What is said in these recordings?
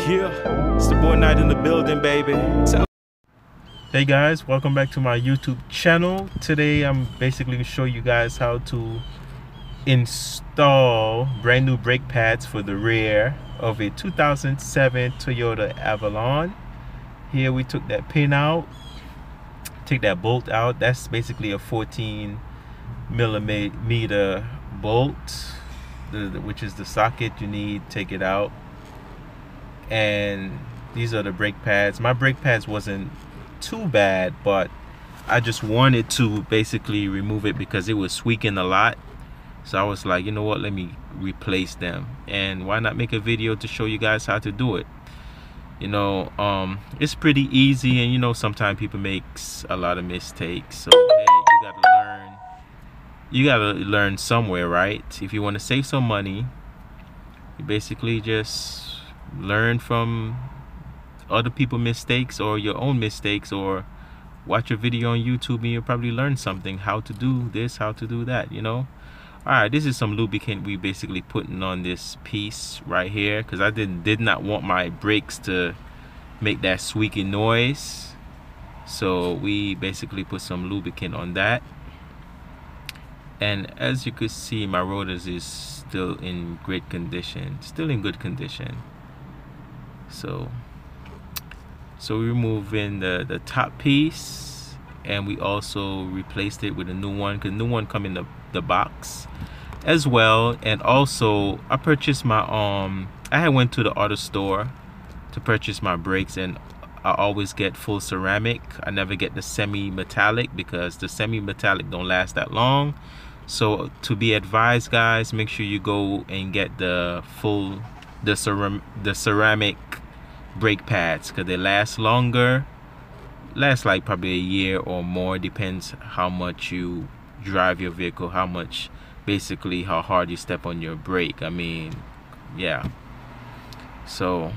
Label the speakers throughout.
Speaker 1: Yeah, it's the boy Night in the building, baby.
Speaker 2: Hey guys, welcome back to my YouTube channel. Today I'm basically going to show you guys how to install brand new brake pads for the rear of a 2007 Toyota Avalon. Here we took that pin out, take that bolt out. That's basically a 14 millimeter bolt, which is the socket you need. Take it out, and these are the brake pads. My brake pads wasn't too bad, but I just wanted to basically remove it because it was squeaking a lot. So I was like, you know what, let me replace them, and why not make a video to show you guys how to do it. You know, it's pretty easy, and you know, sometimes people makes a lot of mistakes, so hey, you gotta learn somewhere, right? If you want to save some money, you basically just learn from other people's mistakes or your own mistakes, or watch a video on YouTube and you'll probably learn something, how to do this, how to do that, you know. Alright, this is some lubricant we basically putting on this piece right here, because I did not want my brakes to make that squeaky noise. So we basically put some lubricant on that, and as you could see, my rotors is still in great condition, still in good condition. So we remove in the top piece, and we also replaced it with a new one, because new one come in the box as well. And also I purchased my I had went to the auto store to purchase my brakes, and I always get full ceramic. I never get the semi-metallic because the semi-metallic don't last that long. So to be advised, guys, make sure you go and get the ceramic brake pads, because they last longer, last like probably a year or more, depends how much you drive your vehicle, how hard you step on your brake. I mean, yeah. So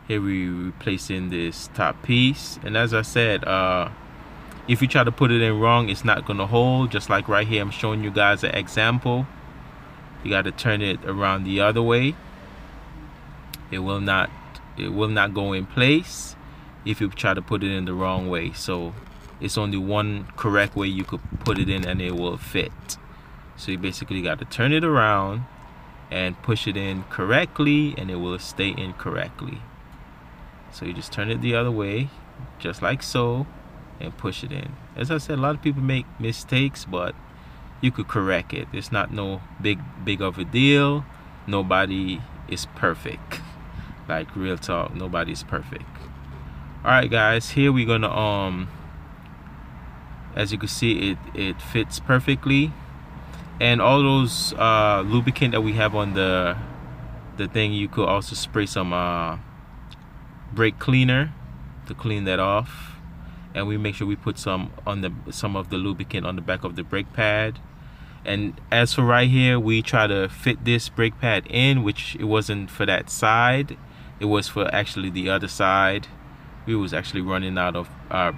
Speaker 2: here we replacing this top piece, and as I said, if you try to put it in wrong, it's not gonna hold. Just like right here, I'm showing you guys an example. You got to turn it around the other way. It will not go in place if you try to put it in the wrong way. So it's only one correct way you could put it in and it will fit. So you basically got to turn it around and push it in correctly, and it will stay in correctly. So you just turn it the other way, just like so, and push it in. As I said, a lot of people make mistakes, but you could correct it. It's not no big of a deal. Nobody is perfect. Like, real talk, nobody's perfect. Alright guys, here we're gonna as you can see, it fits perfectly. And all those lubricant that we have on the thing, you could also spray some brake cleaner to clean that off. And we make sure we put some of the lubricant on the back of the brake pad. And as for right here, we try to fit this brake pad in, which it wasn't for that side, it was for actually the other side. We was actually running out of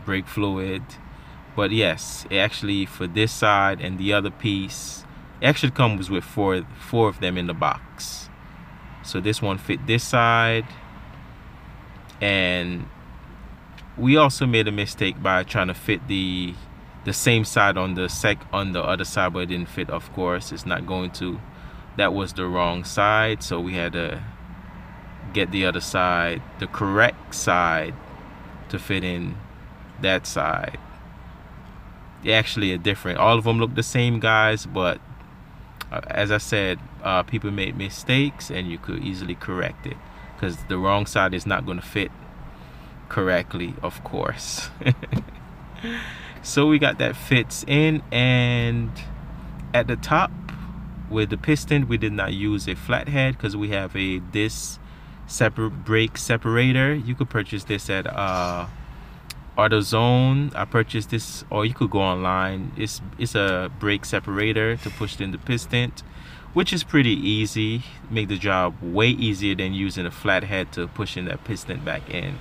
Speaker 2: brake fluid. But yes, it actually for this side and the other piece, it actually comes with four of them in the box. So this one fit this side, and we also made a mistake by trying to fit the same side on the other side, but it didn't fit. Of course, it's not going to. That was the wrong side, so we had to get the other side, the correct side, to fit in that side. They actually are different. All of them look the same, guys, but as I said, people made mistakes, and you could easily correct it, because the wrong side is not going to fit correctly, of course. So we got that fits in, and at the top with the piston, we did not use a flathead because we have a brake separator. You could purchase this at AutoZone. I purchased this, or you could go online. It's a brake separator to push in the piston, which is pretty easy. Make the job way easier than using a flathead to push in that piston back in.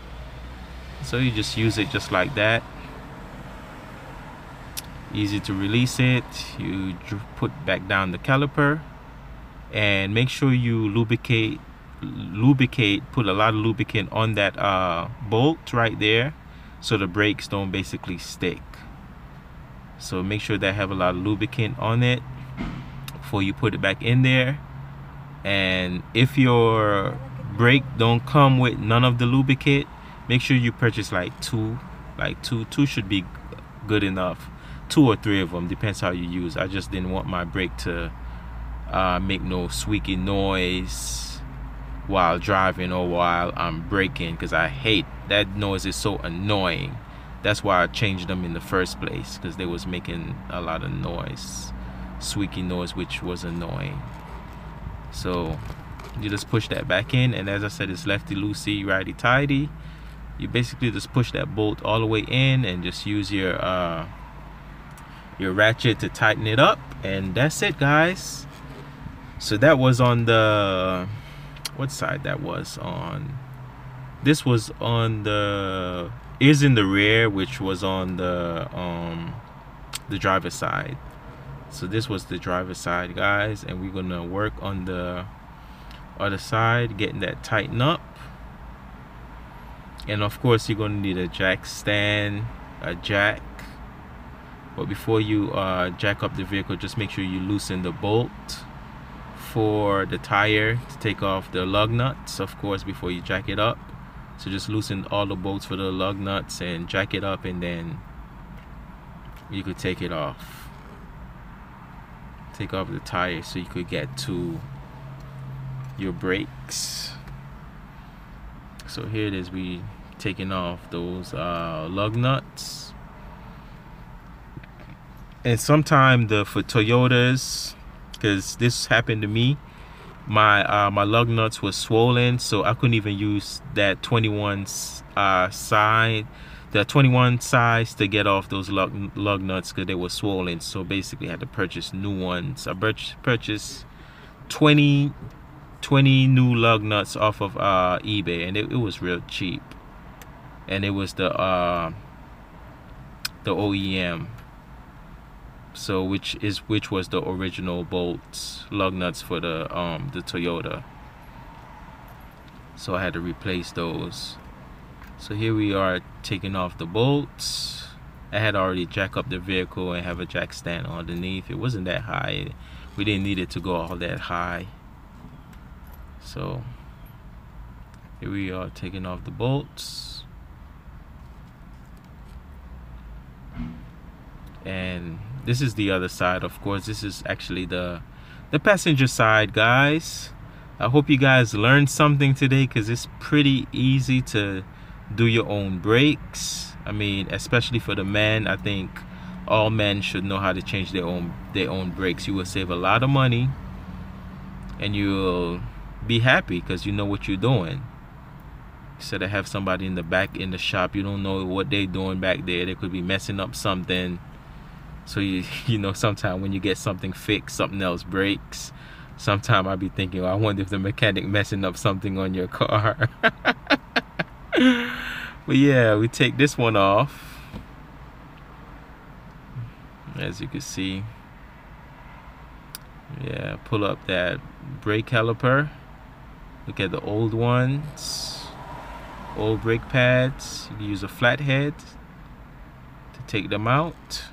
Speaker 2: So you just use it just like that. Easy to release it. You put back down the caliper, and make sure you lubricate, put a lot of lubricant on that bolt right there, so the brakes don't basically stick. So make sure that have a lot of lubricant on it before you put it back in there. And if your brake don't come with none of the lubricant, make sure you purchase like two should be good enough. 2 or 3 of them, depends how you use. I just didn't want my brake to make no squeaky noise while driving or while I'm braking, because I hate that noise. Is so annoying. That's why I changed them in the first place, because they was making a lot of noise, squeaky noise, which was annoying. So you just push that back in, and as I said, it's lefty loosey, righty tighty. You basically just push that bolt all the way in and just use your ratchet to tighten it up, and that's it, guys. So that was on the, what side that was on? This was on the, is in the rear, which was on the driver's side. So this was the driver's side, guys, and we're gonna work on the other side, getting that tightened up. And of course you're gonna need a jack stand, a jack. But before you jack up the vehicle, just make sure you loosen the bolt for the tire to take off the lug nuts, of course, before you jack it up. So just loosen all the bolts for the lug nuts and jack it up, and then you could take it off. Take off the tire so you could get to your brakes. So here it is, we taking off those lug nuts. And sometime for Toyotas, because this happened to me, my lug nuts was swollen, so I couldn't even use that 21 size to get off those lug nuts, because they were swollen. So basically I had to purchase new ones. I purchased 20 new lug nuts off of eBay, and it was real cheap, and it was the OEM, so which was the original bolts, lug nuts for the Toyota. So I had to replace those. So here we are taking off the bolts. I had already jacked up the vehicle and have a jack stand underneath. It wasn't that high. We didn't need it to go all that high. So here we are taking off the bolts. And this is the other side, of course. This is actually the passenger side, guys. I hope you guys learned something today, because it's pretty easy to do your own brakes. I mean, especially for the men, I think all men should know how to change their own brakes. You will save a lot of money, and you'll be happy because you know what you're doing. Instead of have somebody in the back in the shop, you don't know what they're doing back there. They could be messing up something. So you know, sometimes when you get something fixed, something else breaks. Sometimes I'll be thinking, well, I wonder if the mechanic messing up something on your car. But yeah, we take this one off, as you can see. Yeah, pull up that brake caliper. Look at the old ones, old brake pads. You can use a flathead to take them out.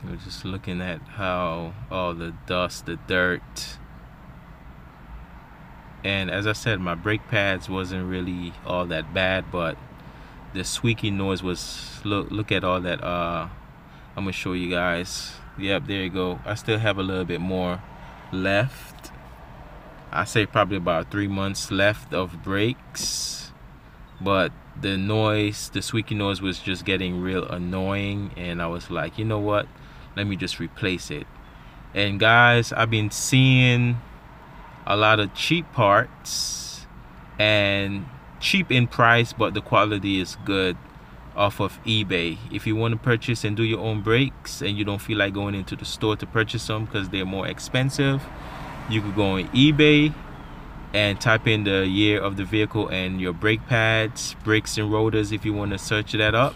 Speaker 2: We're just looking at how all the dust, the dirt, and as I said, my brake pads wasn't really all that bad, but the squeaky noise was, look at all that. I'm gonna show you guys. Yep, there you go. I still have a little bit more left. I say probably about 3 months left of brakes, but the noise, the squeaky noise was just getting real annoying, and I was like, you know what, let me just replace it. And guys, I've been seeing a lot of cheap parts, and cheap in price, but the quality is good, off of eBay. If you want to purchase and do your own brakes and you don't feel like going into the store to purchase them because they're more expensive, you could go on eBay and type in the year of the vehicle and your brake pads, brakes and rotors if you want to search that up,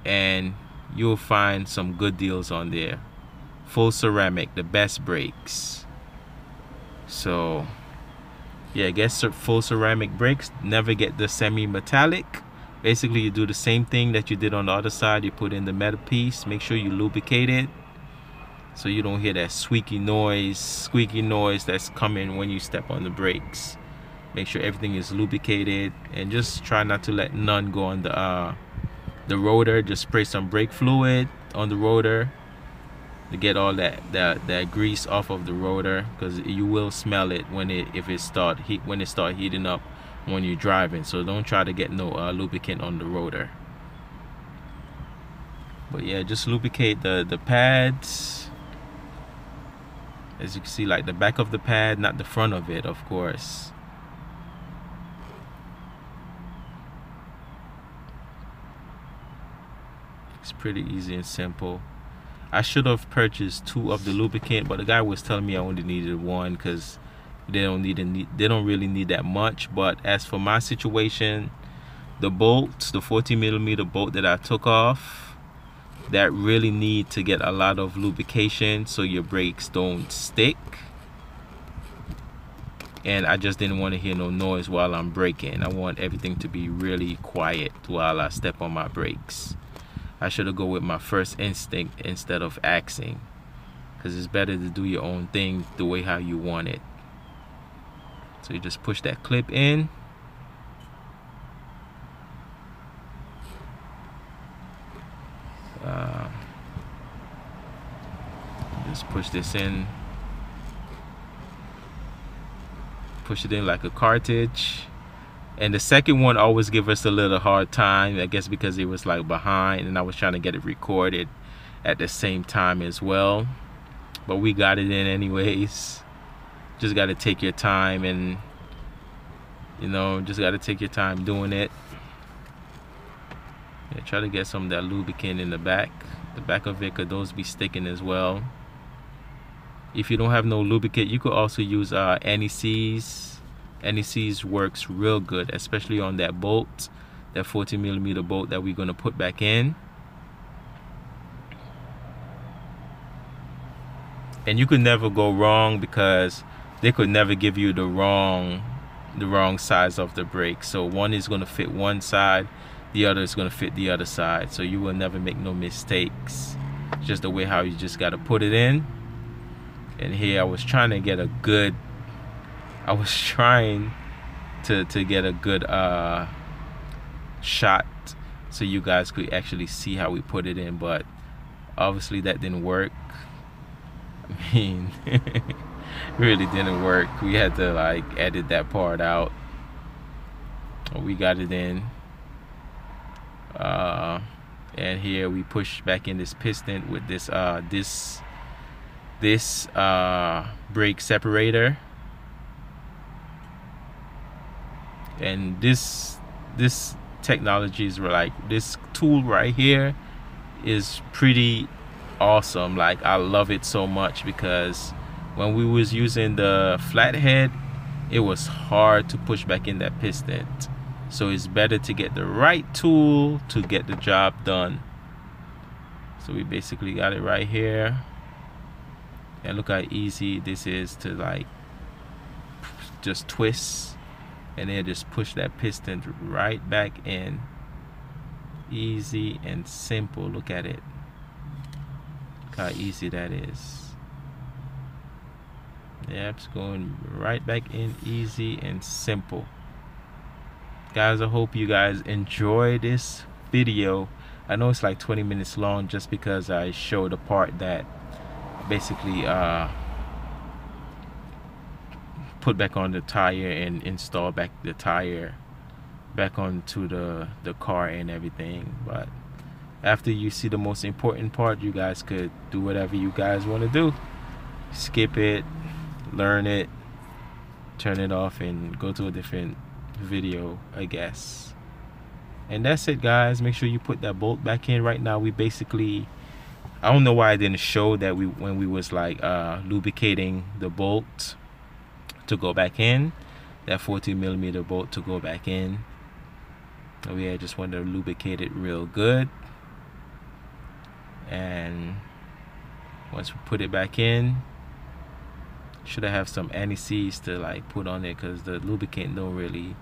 Speaker 2: and you'll find some good deals on there. Full ceramic, the best brakes. So yeah, get full ceramic brakes. Never get the semi-metallic. Basically, you do the same thing that you did on the other side. You put in the metal piece. Make sure you lubricate it so you don't hear that squeaky noise that's coming when you step on the brakes. Make sure everything is lubricated, and just try not to let none go on the rotor. Just spray some brake fluid on the rotor to get all that grease off of the rotor, because you will smell it when it start heating up when you're driving. So don't try to get no lubricant on the rotor. But yeah, just lubricate the pads. As you can see, like the back of the pad, not the front of it, of course. It's pretty easy and simple. I should have purchased 2 of the lubricant, but the guy was telling me I only needed 1 because they don't really need that much. But as for my situation, the bolts, the 40mm bolt that I took off, that really need to get a lot of lubrication so your brakes don't stick. And I just didn't want to hear no noise while I'm braking. I want everything to be really quiet while I step on my brakes. I should have go with my first instinct instead of asking, because it's better to do your own thing the way how you want it. So you just push that clip in. Just push this in. Push it in like a cartridge. And the second one always give us a little hard time, I guess because it was like behind and I was trying to get it recorded at the same time as well. But we got it in anyways. Just got to take your time, and you know, just got to take your time doing it. Yeah, try to get some of that lubricant in the back of it, could those be sticking as well. If you don't have no lubricant, you could also use anti-seize. Anti-seize works real good, especially on that bolt, that 40mm bolt that we're going to put back in. And you could never go wrong, because they could never give you the wrong size of the brake. So one is going to fit one side, the other is going to fit the other side. So you will never make no mistakes. It's just the way how you just got to put it in. And here I was trying to get a good, to get a good shot so you guys could actually see how we put it in, but obviously that didn't work. I mean, really didn't work. We had to like edit that part out. We got it in. And here we push back in this piston with this brake separator. And this technology is like, this tool right here is pretty awesome. Like, I love it so much, because when we was using the flathead, it was hard to push back in that piston. So it's better to get the right tool to get the job done. So we basically got it right here, and look how easy this is to like just twist, and then just push that piston right back in. Easy and simple. Look at it. Look how easy that is. Yep, it's going right back in, easy and simple. Guys, I hope you guys enjoy this video. I know it's like 20 minutes long, just because I showed a part that basically put back on the tire and install back the tire back onto the car and everything. But after you see the most important part, you guys could do whatever you guys want to do. Skip it, learn it, turn it off, and go to a different video, I guess. And that's it, guys. Make sure you put that bolt back in. Right now we basically, I don't know why I didn't show that when we was like lubricating the bolt. to go back in, that 14mm bolt to go back in. Oh yeah, I just want to lubricate it real good. And once we put it back in, should I have some anti-seize to like put on it, because the lubricant don't really,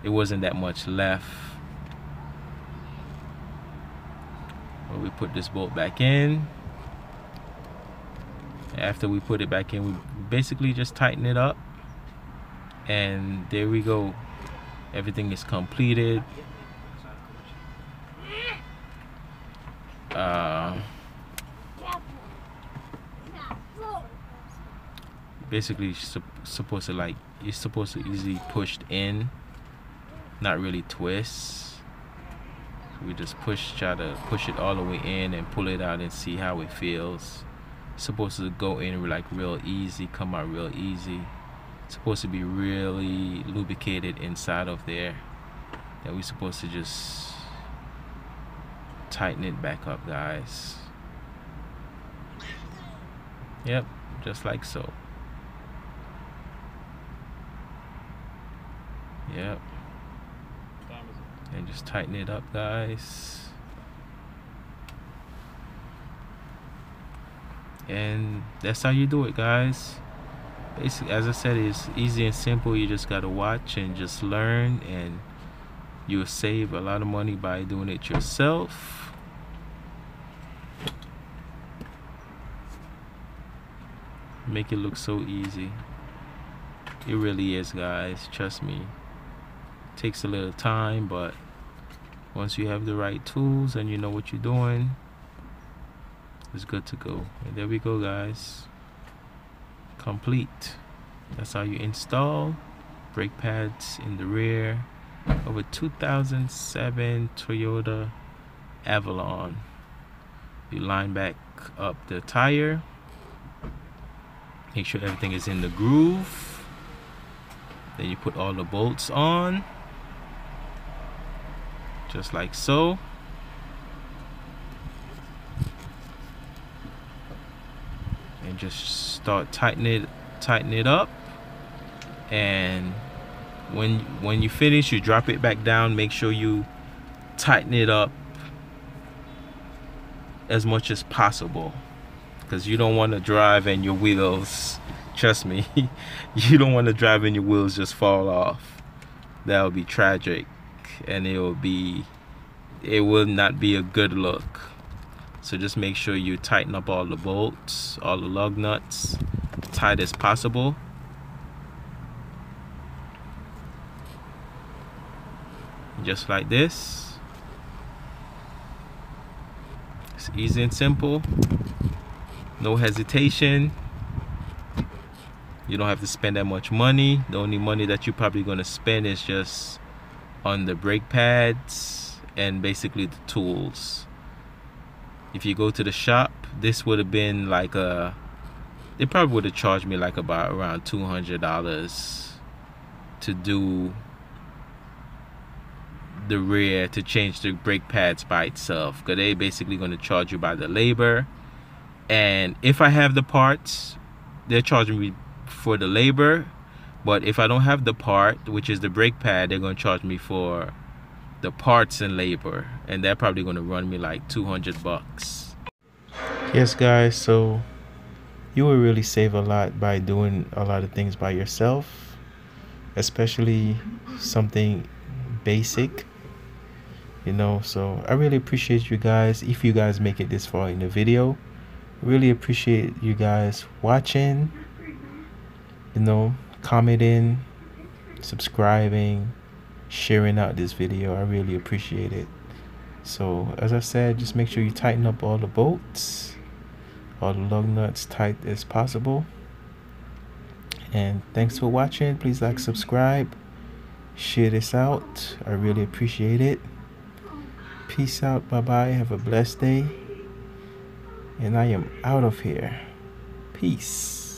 Speaker 2: it wasn't that much left. Well, we put this bolt back in. After we put it back in, we basically just tighten it up, and there we go. Everything is completed. Basically supposed to like, it's supposed to easily pushed in, not really twist. So we just try to push it all the way in and pull it out and see how it feels. It's supposed to go in like real easy, come out real easy. It's supposed to be really lubricated inside of there. Then we're supposed to just tighten it back up, guys. Yep, just like so. Yep. And just tighten it up, guys. And that's how you do it, guys. Basically, as I said, it's easy and simple. You just gotta watch and just learn, and you'll save a lot of money by doing it yourself. Make it look so easy. It really is, guys, trust me. Takes a little time, but once you have the right tools and you know what you're doing, it's good to go. And there we go, guys. Complete. That's how you install brake pads in the rear of a 2007 Toyota Avalon. You line back up the tire, make sure everything is in the groove, then you put all the bolts on, just like so. And just start tighten it up. And when you finish, you drop it back down. Make sure you tighten it up as much as possible, because you don't want to drive and your wheels, trust me, you don't want to drive and your wheels just fall off. That would be tragic, and it will not be a good look. So just make sure you tighten up all the bolts, all the lug nuts, tight as possible. Just like this. It's easy and simple. No hesitation. You don't have to spend that much money. The only money that you're probably going to spend is just on the brake pads and basically the tools. If you go to the shop, this would have been like they probably would have charged me like about around $200 to do the rear, to change the brake pads by itself, because they basically going to charge you by the labor. And if I have the parts, they're charging me for the labor. But if I don't have the part, which is the brake pad, they're going to charge me for the parts and labor, and they're probably going to run me like $200. Yes, guys, so you will really save a lot by doing a lot of things by yourself, especially something basic, you know. So I really appreciate you guys. If you guys make it this far in the video, really appreciate you guys watching, you know, commenting, subscribing, sharing out this video. I really appreciate it. So as I said, just make sure you tighten up all the bolts, all the lug nuts tight as possible. And thanks for watching. Please like, subscribe, share this out. I really appreciate it. Peace out. Bye bye. Have a blessed day. And I am out of here. Peace.